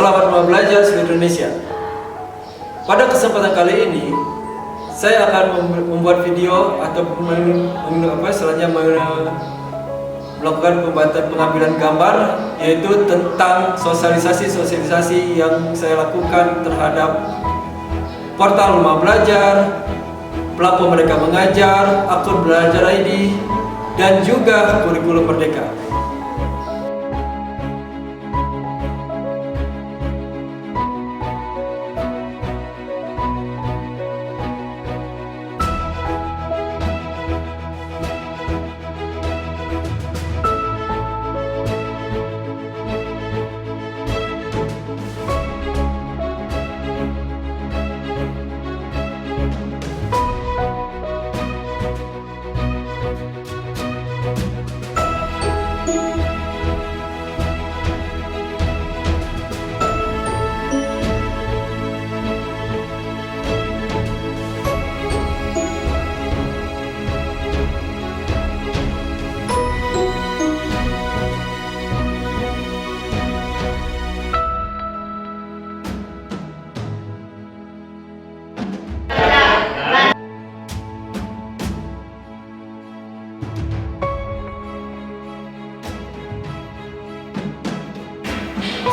Selamat belajar seluruh Indonesia. Pada kesempatan kali ini, saya akan membuat video atau melakukan pengambilan gambar, yaitu tentang sosialisasi yang saya lakukan terhadap portal Rumah Belajar, platform Merdeka Mengajar, akun Belajar ID, dan juga kurikulum Merdeka.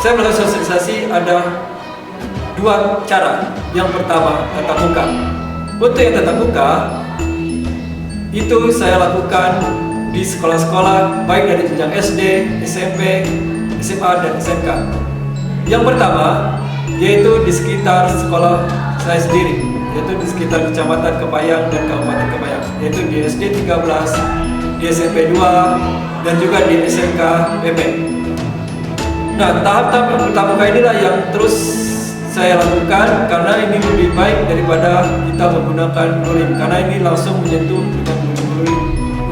Saya melakukan sosialisasi ada dua cara. Yang pertama, tatap muka. Untuk yang tatap muka, itu saya lakukan di sekolah-sekolah baik dari jenjang SD, SMP, SMA, dan SMK. Yang pertama, yaitu di sekitar sekolah saya sendiri, yaitu di sekitar Kecamatan Kepayang dan Kabupaten Kepayang, yaitu di SD 13, di SMP 2, dan juga di SMK PP. Nah, tahap-tahap yang pertama inilah yang terus saya lakukan karena ini lebih baik daripada kita menggunakan luring, karena ini langsung menyentuh dengan luring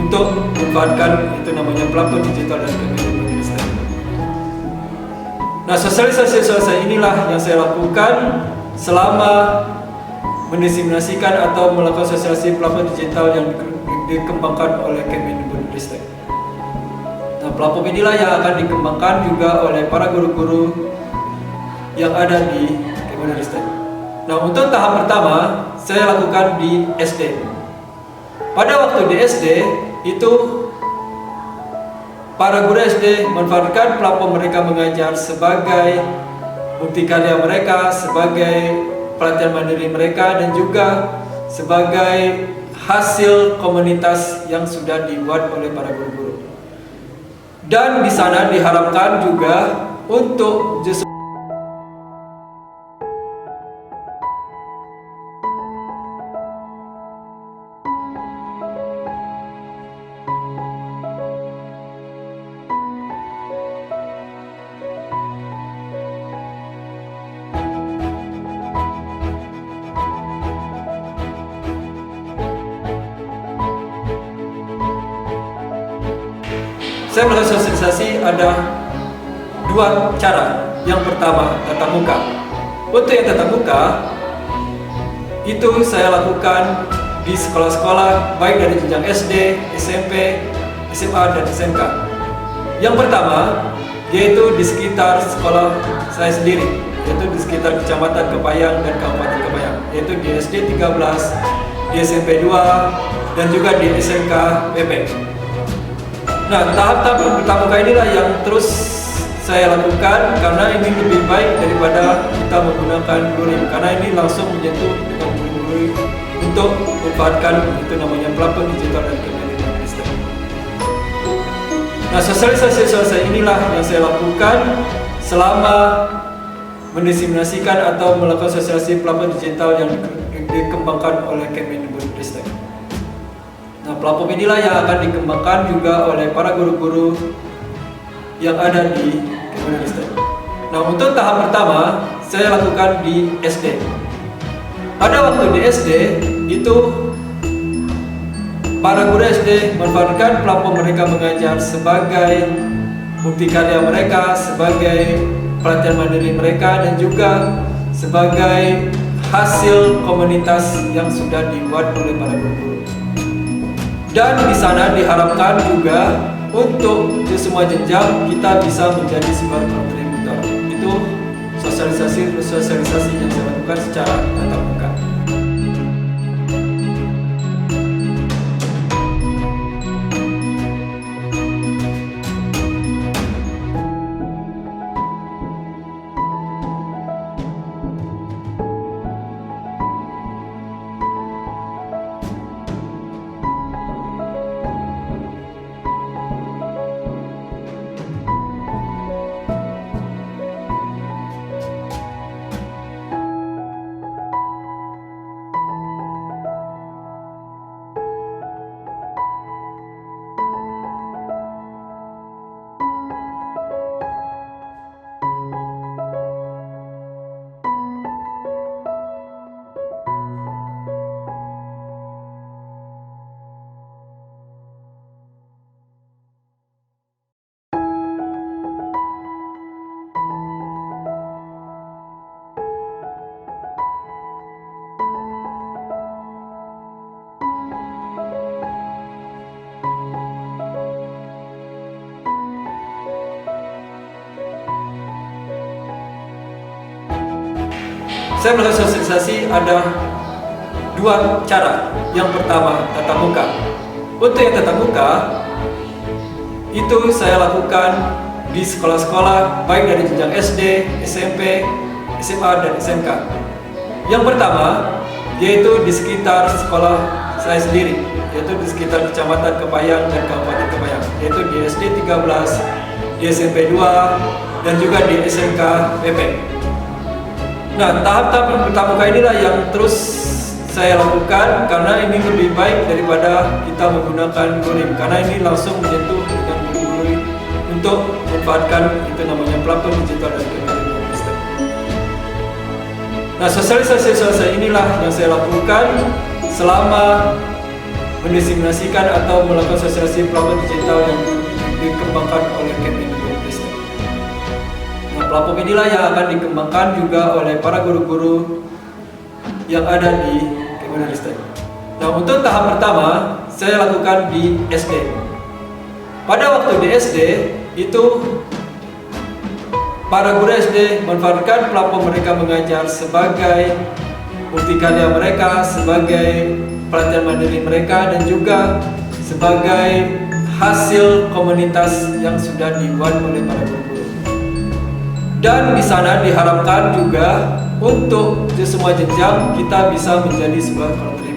untuk memanfaatkan itu namanya platform digital dan Kemendikbud. Nah, sosialisasi inilah yang saya lakukan selama mendiseminasikan atau melakukan sosialisasi platform digital yang dikembangkan oleh Kemendikbud. Nah, platform inilah yang akan dikembangkan juga oleh para guru-guru yang ada di Kemendikbud. Nah, untuk tahap pertama saya lakukan di SD. Pada waktu di SD itu para guru SD memanfaatkan platform Merdeka Mengajar sebagai bukti karya mereka, sebagai pelatihan mandiri mereka, dan juga sebagai hasil komunitas yang sudah dibuat oleh para guru-guru. Dan di sana diharapkan juga untuk saya melakukan sosialisasi ada dua cara. Yang pertama, tatap muka. Untuk yang tatap muka, itu saya lakukan di sekolah-sekolah baik dari jenjang SD, SMP, SMA, dan SMK. Yang pertama, yaitu di sekitar sekolah saya sendiri, yaitu di sekitar Kecamatan Kepayang dan Kabupaten Kepayang, yaitu di SD 13, di SMP 2, dan juga di SMK PP. Nah, tahap-tahap yang pertama inilah yang terus saya lakukan karena ini lebih baik daripada kita menggunakan luring, karena ini langsung menyentuh dengan luring untuk memanfaatkan itu namanya platform digital dan Kemendikbud. Nah, sosialisasi inilah yang saya lakukan selama mendiseminasikan atau melakukan sosialisasi platform digital yang dikembangkan oleh Kemendikbud. Nah, platform inilah yang akan dikembangkan juga oleh para guru-guru yang ada di Kemendikbud. Nah, untuk tahap pertama saya lakukan di SD. Pada waktu di SD itu para guru SD memanfaatkan platform Merdeka Mengajar sebagai bukti karya mereka, sebagai pelatihan mandiri mereka, dan juga sebagai hasil komunitas yang sudah dibuat oleh para guru. Dan di sana diharapkan juga untuk di semua jenjang kita bisa menjadi sebuah kontributor. Itu sosial sosialisasi yang saya lakukan secara tatap muka. Saya melakukan sosialisasi ada dua cara. Yang pertama, tatap muka. Untuk yang tatap muka, itu saya lakukan di sekolah-sekolah baik dari jenjang SD, SMP, SMA, dan SMK. Yang pertama, yaitu di sekitar sekolah saya sendiri, yaitu di sekitar Kecamatan Kepayang dan Kabupaten Kepayang, yaitu di SD 13, di SMP 2, dan juga di SMK PP. Nah, tahap-tahap tatap muka inilah yang terus saya lakukan karena ini lebih baik daripada kita menggunakan luring, karena ini langsung menyentuh dengan luring untuk memanfaatkan itu namanya plafon digital dan sistem. Nah, sosialisasi inilah yang saya lakukan selama mendiseminasikan atau melakukan sosialisasi plafon digital yang dikembangkan oleh Kemdikbud. Nah, platform inilah yang akan dikembangkan juga oleh para guru-guru yang ada di Kemdikbud. Nah, untuk tahap pertama saya lakukan di SD. Pada waktu di SD itu para guru SD memanfaatkan platform mereka mengajar sebagai multikarya mereka, sebagai pelatihan mandiri mereka, dan juga sebagai hasil komunitas yang sudah dibuat oleh para guru. Dan di sana diharapkan juga untuk di semua jenjang kita bisa menjadi sebuah kontribusi.